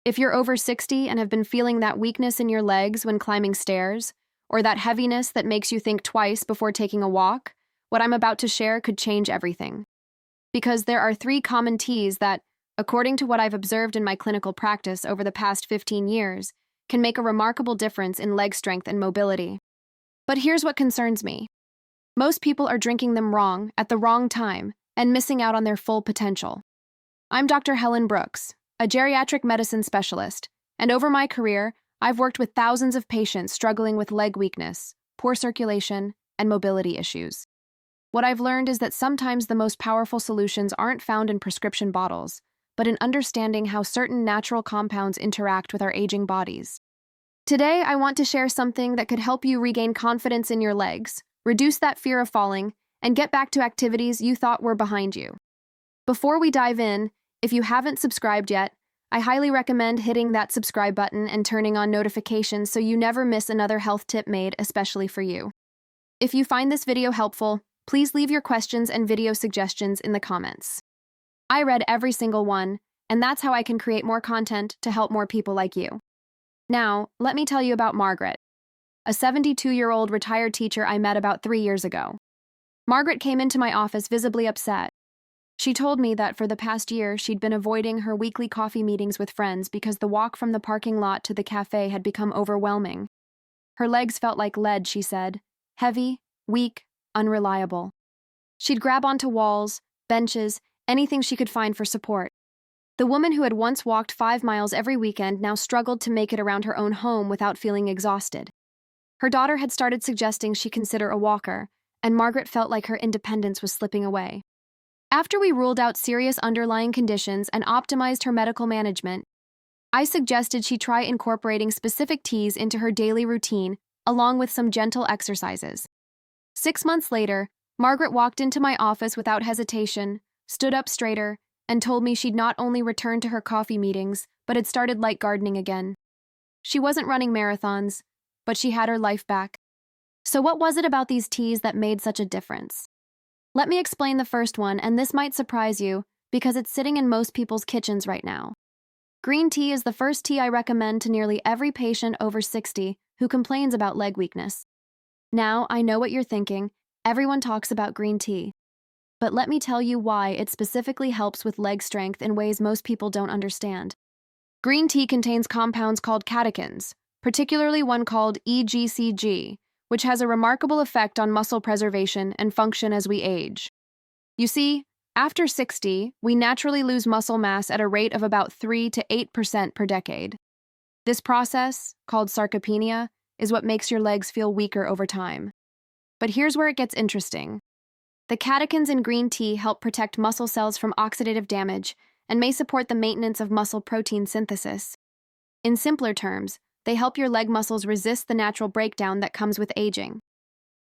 If you're over 60 and have been feeling that weakness in your legs when climbing stairs, or that heaviness that makes you think twice before taking a walk, what I'm about to share could change everything. Because there are 3 common teas that, according to what I've observed in my clinical practice over the past 15 years, can make a remarkable difference in leg strength and mobility. But here's what concerns me. Most people are drinking them wrong at the wrong time and missing out on their full potential. I'm Dr. Helen Brooks, a geriatric medicine specialist, and over my career, I've worked with thousands of patients struggling with leg weakness, poor circulation, and mobility issues. What I've learned is that sometimes the most powerful solutions aren't found in prescription bottles, but in understanding how certain natural compounds interact with our aging bodies. Today, I want to share something that could help you regain confidence in your legs, reduce that fear of falling, and get back to activities you thought were behind you. Before we dive in, if you haven't subscribed yet, I highly recommend hitting that subscribe button and turning on notifications so you never miss another health tip made especially for you. If you find this video helpful, please leave your questions and video suggestions in the comments. I read every single one, and that's how I can create more content to help more people like you. Now, let me tell you about Margaret, a 72-year-old retired teacher I met about 3 years ago. Margaret came into my office visibly upset. She told me that for the past year, she'd been avoiding her weekly coffee meetings with friends because the walk from the parking lot to the cafe had become overwhelming. Her legs felt like lead, she said, heavy, weak, unreliable. She'd grab onto walls, benches, anything she could find for support. The woman who had once walked 5 miles every weekend now struggled to make it around her own home without feeling exhausted. Her daughter had started suggesting she consider a walker, and Margaret felt like her independence was slipping away. After we ruled out serious underlying conditions and optimized her medical management, I suggested she try incorporating specific teas into her daily routine, along with some gentle exercises. 6 months later, Margaret walked into my office without hesitation, stood up straighter, and told me she'd not only returned to her coffee meetings, but had started light gardening again. She wasn't running marathons, but she had her life back. So what was it about these teas that made such a difference? Let me explain the first one, and this might surprise you, because it's sitting in most people's kitchens right now. Green tea is the first tea I recommend to nearly every patient over 60 who complains about leg weakness. Now, I know what you're thinking. Everyone talks about green tea. But let me tell you why it specifically helps with leg strength in ways most people don't understand. Green tea contains compounds called catechins, particularly one called EGCG, which has a remarkable effect on muscle preservation and function as we age. You see, after 60, we naturally lose muscle mass at a rate of about 3 to 8% per decade. This process, called sarcopenia, is what makes your legs feel weaker over time. But here's where it gets interesting. The catechins in green tea help protect muscle cells from oxidative damage and may support the maintenance of muscle protein synthesis. In simpler terms, they help your leg muscles resist the natural breakdown that comes with aging.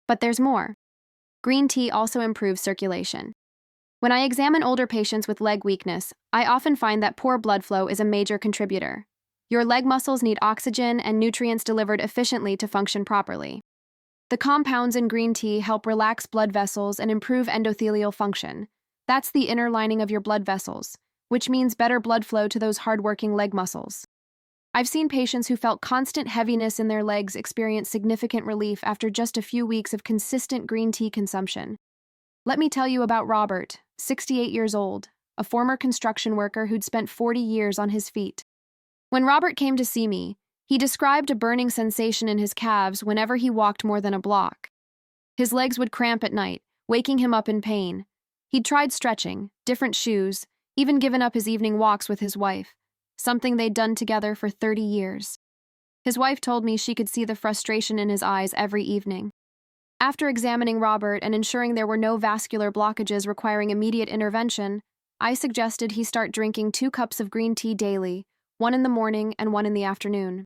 But there's more. Green tea also improves circulation. When I examine older patients with leg weakness, I often find that poor blood flow is a major contributor. Your leg muscles need oxygen and nutrients delivered efficiently to function properly. The compounds in green tea help relax blood vessels and improve endothelial function. That's the inner lining of your blood vessels, which means better blood flow to those hard-working leg muscles. I've seen patients who felt constant heaviness in their legs experience significant relief after just a few weeks of consistent green tea consumption. Let me tell you about Robert, 68 years old, a former construction worker who'd spent 40 years on his feet. When Robert came to see me, he described a burning sensation in his calves whenever he walked more than a block. His legs would cramp at night, waking him up in pain. He'd tried stretching, different shoes, even given up his evening walks with his wife, something they'd done together for 30 years. His wife told me she could see the frustration in his eyes every evening. After examining Robert and ensuring there were no vascular blockages requiring immediate intervention, I suggested he start drinking 2 cups of green tea daily, 1 in the morning and 1 in the afternoon.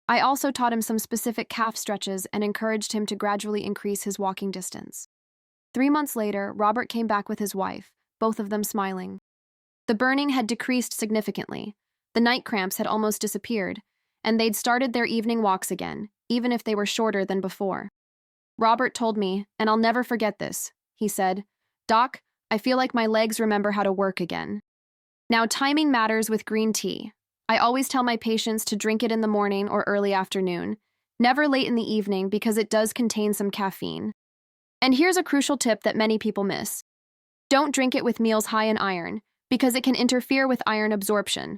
I also taught him some specific calf stretches and encouraged him to gradually increase his walking distance. 3 months later, Robert came back with his wife, both of them smiling. The burning had decreased significantly. The night cramps had almost disappeared, and they'd started their evening walks again, even if they were shorter than before. Robert told me, and I'll never forget this, he said, "Doc, I feel like my legs remember how to work again." Now, timing matters with green tea. I always tell my patients to drink it in the morning or early afternoon, never late in the evening because it does contain some caffeine. And here's a crucial tip that many people miss. Don't drink it with meals high in iron, because it can interfere with iron absorption.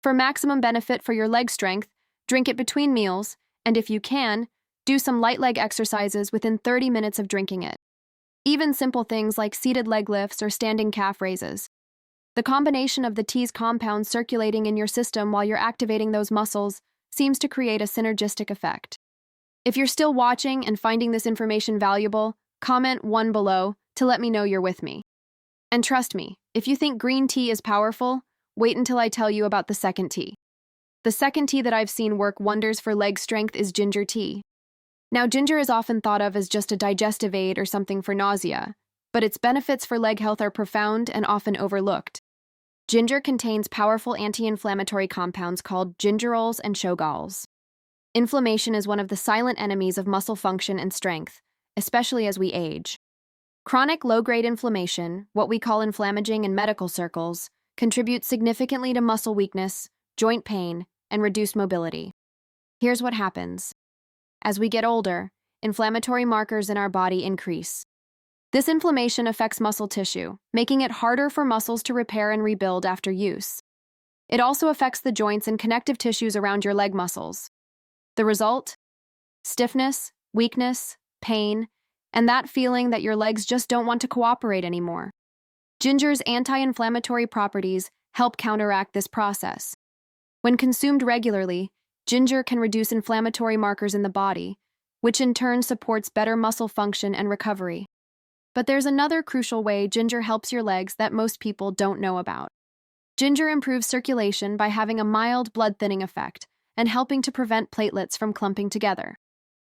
For maximum benefit for your leg strength, drink it between meals, and if you can, do some light leg exercises within 30 minutes of drinking it. Even simple things like seated leg lifts or standing calf raises. The combination of the tea's compounds circulating in your system while you're activating those muscles seems to create a synergistic effect. If you're still watching and finding this information valuable, comment 1 below to let me know you're with me. And trust me, if you think green tea is powerful, wait until I tell you about the second tea. The second tea that I've seen work wonders for leg strength is ginger tea. Now, ginger is often thought of as just a digestive aid or something for nausea, but its benefits for leg health are profound and often overlooked. Ginger contains powerful anti-inflammatory compounds called gingerols and chogols. Inflammation is one of the silent enemies of muscle function and strength, especially as we age. Chronic low-grade inflammation, what we call inflammaging in medical circles, contributes significantly to muscle weakness, joint pain, and reduced mobility. Here's what happens. As we get older, inflammatory markers in our body increase. This inflammation affects muscle tissue, making it harder for muscles to repair and rebuild after use. It also affects the joints and connective tissues around your leg muscles. The result? Stiffness, weakness, pain, and that feeling that your legs just don't want to cooperate anymore. Ginger's anti-inflammatory properties help counteract this process. When consumed regularly, ginger can reduce inflammatory markers in the body, which in turn supports better muscle function and recovery. But there's another crucial way ginger helps your legs that most people don't know about. Ginger improves circulation by having a mild blood-thinning effect and helping to prevent platelets from clumping together.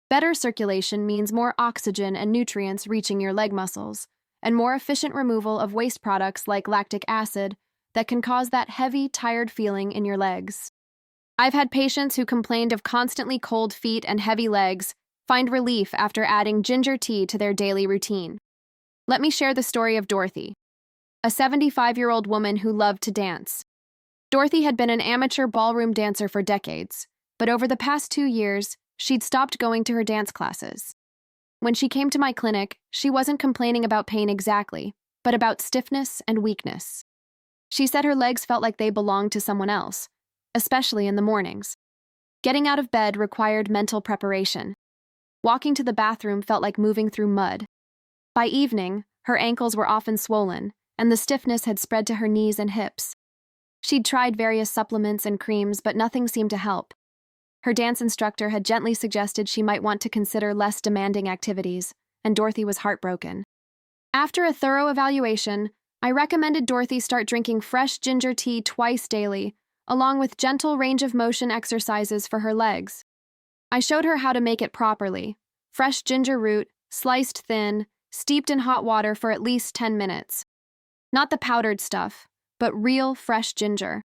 Better circulation means more oxygen and nutrients reaching your leg muscles, and more efficient removal of waste products like lactic acid that can cause that heavy, tired feeling in your legs. I've had patients who complained of constantly cold feet and heavy legs find relief after adding ginger tea to their daily routine. Let me share the story of Dorothy, a 75-year-old woman who loved to dance. Dorothy had been an amateur ballroom dancer for decades, but over the past 2 years, she'd stopped going to her dance classes. When she came to my clinic, she wasn't complaining about pain exactly, but about stiffness and weakness. She said her legs felt like they belonged to someone else, especially in the mornings. Getting out of bed required mental preparation. Walking to the bathroom felt like moving through mud. By evening, her ankles were often swollen, and the stiffness had spread to her knees and hips. She'd tried various supplements and creams, but nothing seemed to help. Her dance instructor had gently suggested she might want to consider less demanding activities, and Dorothy was heartbroken. After a thorough evaluation, I recommended Dorothy start drinking fresh ginger tea twice daily, along with gentle range of motion exercises for her legs. I showed her how to make it properly: fresh ginger root, sliced thin, steeped in hot water for at least 10 minutes. Not the powdered stuff, but real fresh ginger.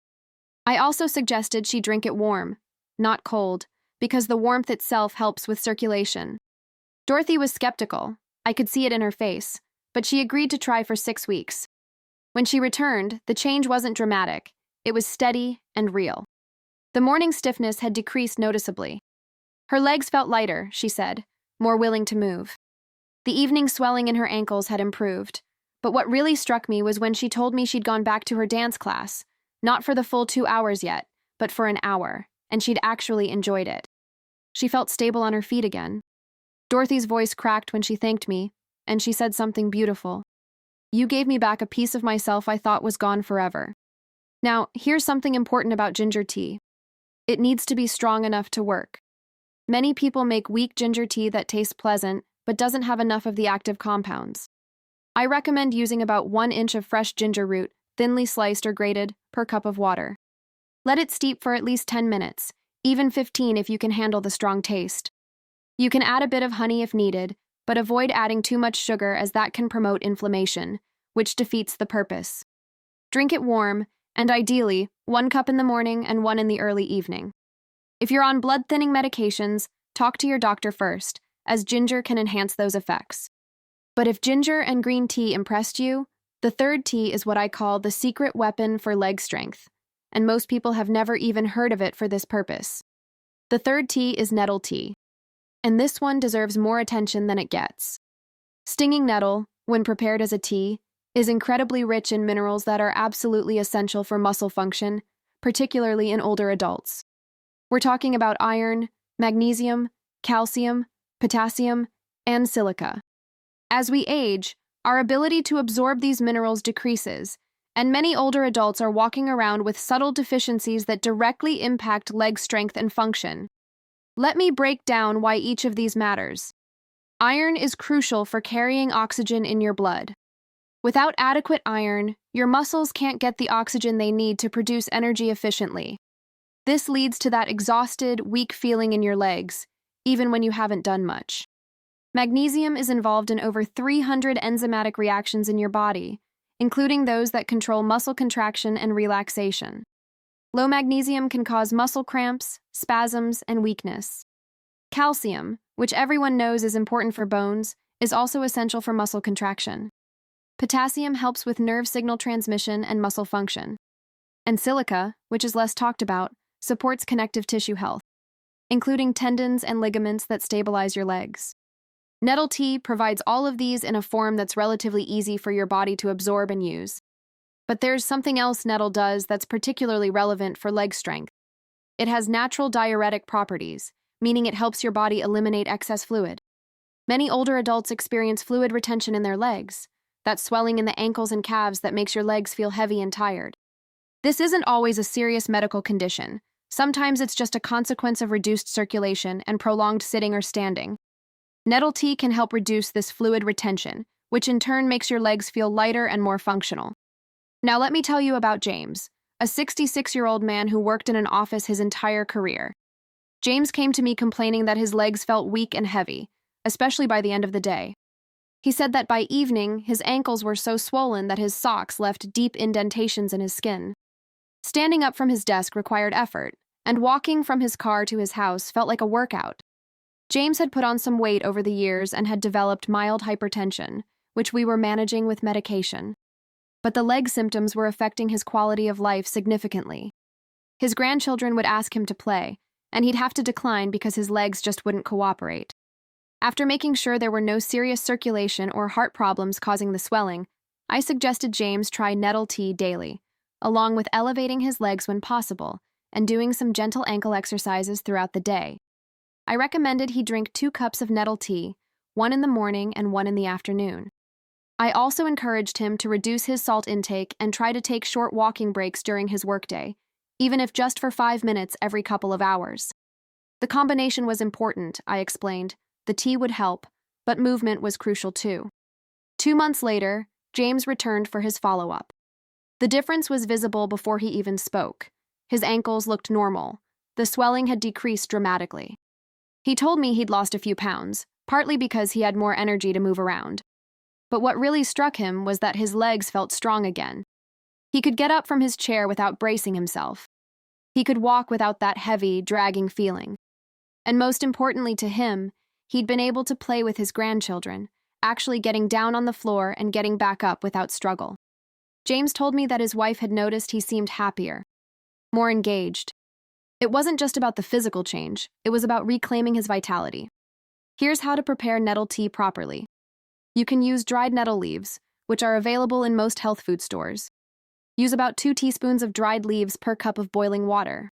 I also suggested she drink it warm, not cold, because the warmth itself helps with circulation. Dorothy was skeptical. I could see it in her face, but she agreed to try for 6 weeks. When she returned, the change wasn't dramatic. It was steady and real. The morning stiffness had decreased noticeably. Her legs felt lighter, she said, more willing to move. The evening swelling in her ankles had improved, but what really struck me was when she told me she'd gone back to her dance class, not for the full 2 hours yet, but for an hour, and she'd actually enjoyed it. She felt stable on her feet again. Dorothy's voice cracked when she thanked me, and she said something beautiful. "You gave me back a piece of myself I thought was gone forever." Now, here's something important about ginger tea. It needs to be strong enough to work. Many people make weak ginger tea that tastes pleasant, but doesn't have enough of the active compounds. I recommend using about 1 inch of fresh ginger root, thinly sliced or grated, per cup of water. Let it steep for at least 10 minutes, even 15 if you can handle the strong taste. You can add a bit of honey if needed, but avoid adding too much sugar as that can promote inflammation, which defeats the purpose. Drink it warm, and ideally, 1 cup in the morning and 1 in the early evening. If you're on blood-thinning medications, talk to your doctor first, as ginger can enhance those effects. But if ginger and green tea impressed you, the third tea is what I call the secret weapon for leg strength, and most people have never even heard of it for this purpose. The third tea is nettle tea, and this one deserves more attention than it gets. Stinging nettle, when prepared as a tea, is incredibly rich in minerals that are absolutely essential for muscle function, particularly in older adults. We're talking about iron, magnesium, calcium, potassium, and silica. As we age, our ability to absorb these minerals decreases, and many older adults are walking around with subtle deficiencies that directly impact leg strength and function. Let me break down why each of these matters. Iron is crucial for carrying oxygen in your blood. Without adequate iron, your muscles can't get the oxygen they need to produce energy efficiently. This leads to that exhausted, weak feeling in your legs, even when you haven't done much. Magnesium is involved in over 300 enzymatic reactions in your body, including those that control muscle contraction and relaxation. Low magnesium can cause muscle cramps, spasms, and weakness. Calcium, which everyone knows is important for bones, is also essential for muscle contraction. Potassium helps with nerve signal transmission and muscle function. And silica, which is less talked about, supports connective tissue health, including tendons and ligaments that stabilize your legs. Nettle tea provides all of these in a form that's relatively easy for your body to absorb and use. But there's something else nettle does that's particularly relevant for leg strength. It has natural diuretic properties, meaning it helps your body eliminate excess fluid. Many older adults experience fluid retention in their legs, that swelling in the ankles and calves that makes your legs feel heavy and tired. This isn't always a serious medical condition. Sometimes it's just a consequence of reduced circulation and prolonged sitting or standing. Nettle tea can help reduce this fluid retention, which in turn makes your legs feel lighter and more functional. Now let me tell you about James, a 66-year-old man who worked in an office his entire career. James came to me complaining that his legs felt weak and heavy, especially by the end of the day. He said that by evening, his ankles were so swollen that his socks left deep indentations in his skin. Standing up from his desk required effort, and walking from his car to his house felt like a workout. James had put on some weight over the years and had developed mild hypertension, which we were managing with medication. But the leg symptoms were affecting his quality of life significantly. His grandchildren would ask him to play, and he'd have to decline because his legs just wouldn't cooperate. After making sure there were no serious circulation or heart problems causing the swelling, I suggested James try nettle tea daily, along with elevating his legs when possible and doing some gentle ankle exercises throughout the day. I recommended he drink 2 cups of nettle tea, 1 in the morning and 1 in the afternoon. I also encouraged him to reduce his salt intake and try to take short walking breaks during his workday, even if just for 5 minutes every couple of hours. The combination was important, I explained. The tea would help, but movement was crucial too. 2 months later, James returned for his follow-up. The difference was visible before he even spoke. His ankles looked normal. The swelling had decreased dramatically. He told me he'd lost a few pounds, partly because he had more energy to move around. But what really struck him was that his legs felt strong again. He could get up from his chair without bracing himself. He could walk without that heavy, dragging feeling. And most importantly to him, he'd been able to play with his grandchildren, actually getting down on the floor and getting back up without struggle. James told me that his wife had noticed he seemed happier, more engaged. It wasn't just about the physical change, it was about reclaiming his vitality. Here's how to prepare nettle tea properly. You can use dried nettle leaves, which are available in most health food stores. Use about 2 teaspoons of dried leaves per cup of boiling water.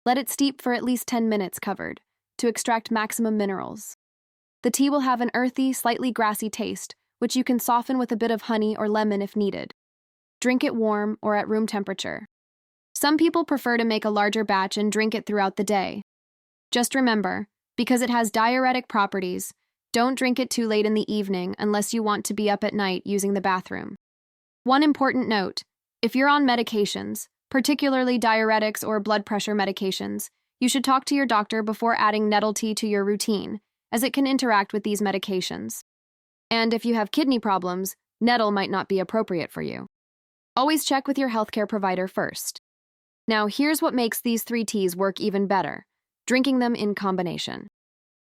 Let it steep for at least 10 minutes covered, to extract maximum minerals. The tea will have an earthy, slightly grassy taste, which you can soften with a bit of honey or lemon if needed. Drink it warm or at room temperature. Some people prefer to make a larger batch and drink it throughout the day. Just remember, because it has diuretic properties, don't drink it too late in the evening unless you want to be up at night using the bathroom. One important note, if you're on medications, particularly diuretics or blood pressure medications, you should talk to your doctor before adding nettle tea to your routine, as it can interact with these medications. And if you have kidney problems, nettle might not be appropriate for you. Always check with your healthcare provider first. Now, here's what makes these 3 teas work even better: drinking them in combination.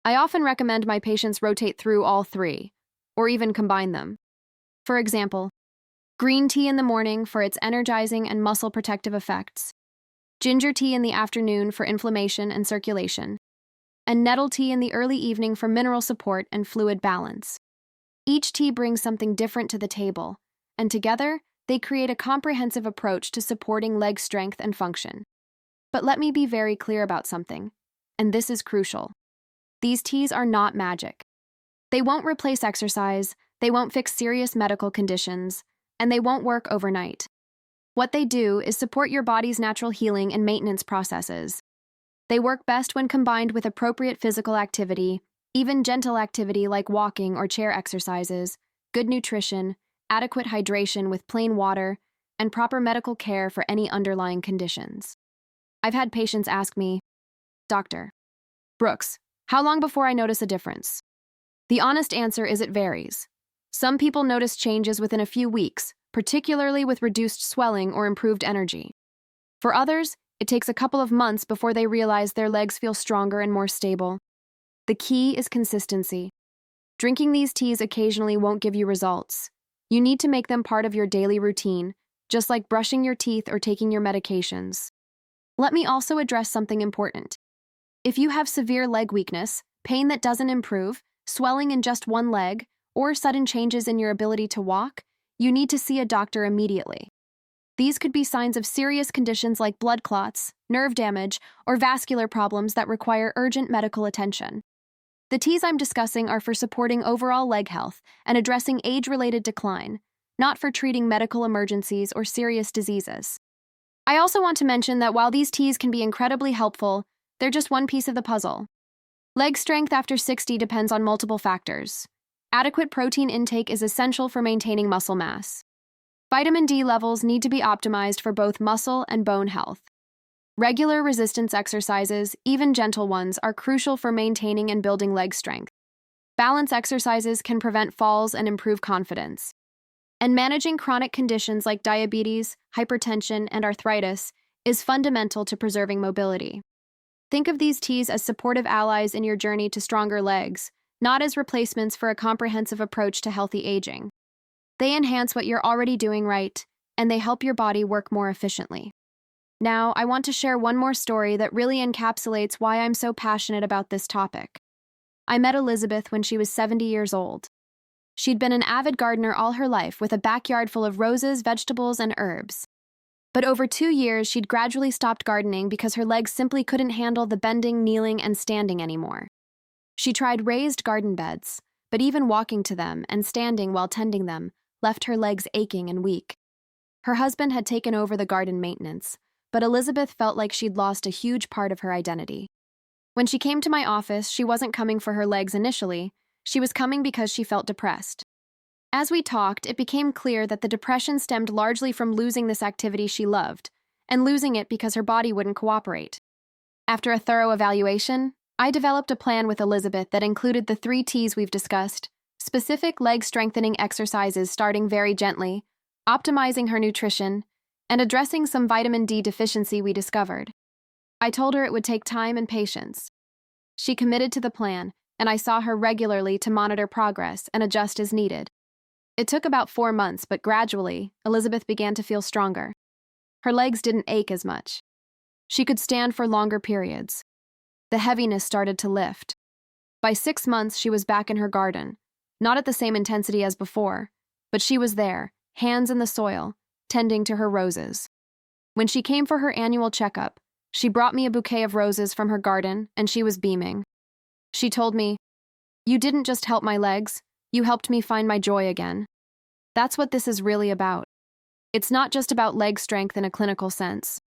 I often recommend my patients rotate through all 3, or even combine them. For example, green tea in the morning for its energizing and muscle protective effects, ginger tea in the afternoon for inflammation and circulation, and nettle tea in the early evening for mineral support and fluid balance. Each tea brings something different to the table, and together, they create a comprehensive approach to supporting leg strength and function. But let me be very clear about something, and this is crucial. These teas are not magic. They won't replace exercise, they won't fix serious medical conditions, and they won't work overnight. What they do is support your body's natural healing and maintenance processes. They work best when combined with appropriate physical activity, even gentle activity like walking or chair exercises, good nutrition, adequate hydration with plain water, and proper medical care for any underlying conditions. I've had patients ask me, "Doctor Brooks, how long before I notice a difference?" The honest answer is it varies. Some people notice changes within a few weeks, particularly with reduced swelling or improved energy. For others, it takes a couple of months before they realize their legs feel stronger and more stable. The key is consistency. Drinking these teas occasionally won't give you results. You need to make them part of your daily routine, just like brushing your teeth or taking your medications. Let me also address something important. If you have severe leg weakness, pain that doesn't improve, swelling in just one leg, or sudden changes in your ability to walk, you need to see a doctor immediately. These could be signs of serious conditions like blood clots, nerve damage, or vascular problems that require urgent medical attention. The teas I'm discussing are for supporting overall leg health and addressing age-related decline, not for treating medical emergencies or serious diseases. I also want to mention that while these teas can be incredibly helpful, they're just one piece of the puzzle. Leg strength after 60 depends on multiple factors. Adequate protein intake is essential for maintaining muscle mass. Vitamin D levels need to be optimized for both muscle and bone health. Regular resistance exercises, even gentle ones, are crucial for maintaining and building leg strength. Balance exercises can prevent falls and improve confidence. And managing chronic conditions like diabetes, hypertension, and arthritis is fundamental to preserving mobility. Think of these teas as supportive allies in your journey to stronger legs, not as replacements for a comprehensive approach to healthy aging. They enhance what you're already doing right, and they help your body work more efficiently. Now, I want to share one more story that really encapsulates why I'm so passionate about this topic. I met Elizabeth when she was 70 years old. She'd been an avid gardener all her life with a backyard full of roses, vegetables, and herbs. But over 2 years, she'd gradually stopped gardening because her legs simply couldn't handle the bending, kneeling, and standing anymore. She tried raised garden beds, but even walking to them and standing while tending them left her legs aching and weak. Her husband had taken over the garden maintenance, but Elizabeth felt like she'd lost a huge part of her identity. When she came to my office, she wasn't coming for her legs initially. She was coming because she felt depressed. As we talked, it became clear that the depression stemmed largely from losing this activity she loved, and losing it because her body wouldn't cooperate. After a thorough evaluation, I developed a plan with Elizabeth that included the 3 T's we've discussed: specific leg strengthening exercises starting very gently, optimizing her nutrition, and addressing some vitamin D deficiency we discovered. I told her it would take time and patience. She committed to the plan, and I saw her regularly to monitor progress and adjust as needed. It took about 4 months, but gradually, Elizabeth began to feel stronger. Her legs didn't ache as much. She could stand for longer periods. The heaviness started to lift. By 6 months, she was back in her garden, not at the same intensity as before, but she was there, hands in the soil, tending to her roses. When she came for her annual checkup, she brought me a bouquet of roses from her garden, and she was beaming. She told me, "You didn't just help my legs, you helped me find my joy again." That's what this is really about. It's not just about leg strength in a clinical sense.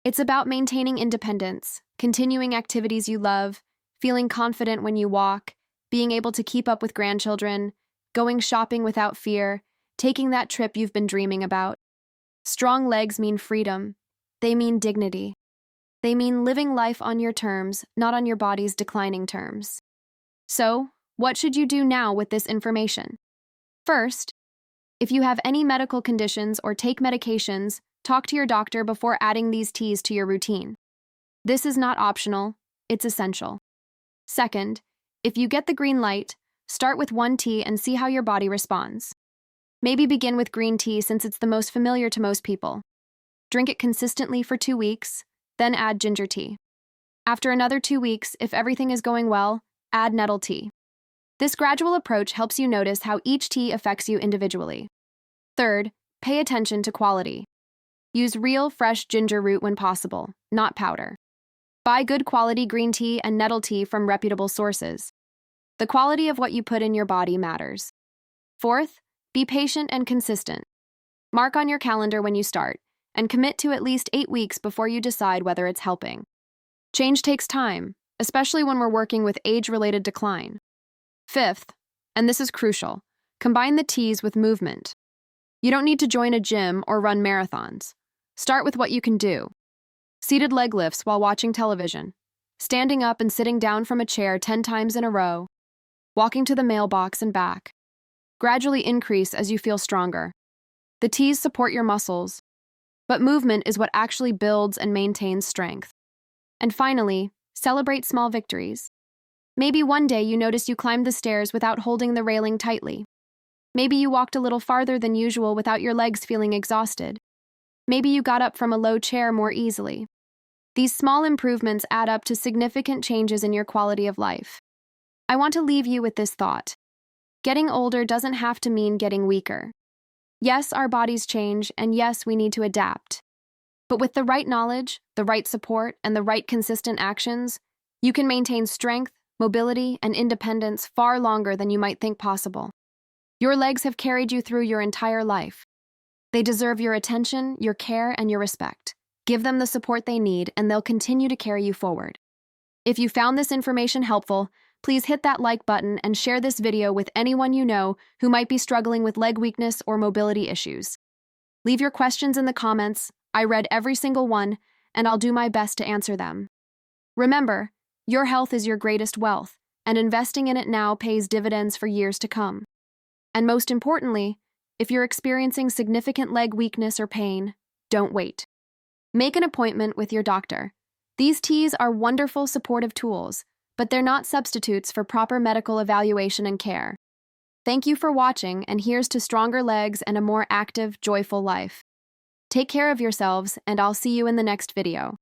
It's about maintaining independence, continuing activities you love, feeling confident when you walk, being able to keep up with grandchildren, going shopping without fear, taking that trip you've been dreaming about. Strong legs mean freedom. They mean dignity. They mean living life on your terms, not on your body's declining terms. So, what should you do now with this information? First, if you have any medical conditions or take medications, talk to your doctor before adding these teas to your routine. This is not optional, it's essential. Second, if you get the green light, start with 1 tea and see how your body responds. Maybe begin with green tea since it's the most familiar to most people. Drink it consistently for 2 weeks, Then add ginger tea. After another 2 weeks, if everything is going well, add nettle tea. This gradual approach helps you notice how each tea affects you individually. Third, pay attention to quality. Use real, fresh ginger root when possible, not powder. Buy good quality green tea and nettle tea from reputable sources. The quality of what you put in your body matters. Fourth, be patient and consistent. Mark on your calendar when you start, and commit to at least 8 weeks before you decide whether it's helping. Change takes time, especially when we're working with age-related decline. Fifth, and this is crucial, combine the teas with movement. You don't need to join a gym or run marathons. Start with what you can do. Seated leg lifts while watching television, standing up and sitting down from a chair 10 times in a row, walking to the mailbox and back. Gradually increase as you feel stronger. The teas support your muscles, but movement is what actually builds and maintains strength. And finally, celebrate small victories. Maybe one day you notice you climbed the stairs without holding the railing tightly. Maybe you walked a little farther than usual without your legs feeling exhausted. Maybe you got up from a low chair more easily. These small improvements add up to significant changes in your quality of life. I want to leave you with this thought. Getting older doesn't have to mean getting weaker. Yes, our bodies change, and yes, we need to adapt. But with the right knowledge, the right support, and the right consistent actions, you can maintain strength, mobility, and independence far longer than you might think possible. Your legs have carried you through your entire life. They deserve your attention, your care, and your respect. Give them the support they need, and they'll continue to carry you forward. If you found this information helpful, please hit that like button and share this video with anyone you know who might be struggling with leg weakness or mobility issues. Leave your questions in the comments. I read every single one, and I'll do my best to answer them. Remember, your health is your greatest wealth, and investing in it now pays dividends for years to come. And most importantly, if you're experiencing significant leg weakness or pain, don't wait. Make an appointment with your doctor. These teas are wonderful supportive tools, but they're not substitutes for proper medical evaluation and care. Thank you for watching, and here's to stronger legs and a more active, joyful life. Take care of yourselves, and I'll see you in the next video.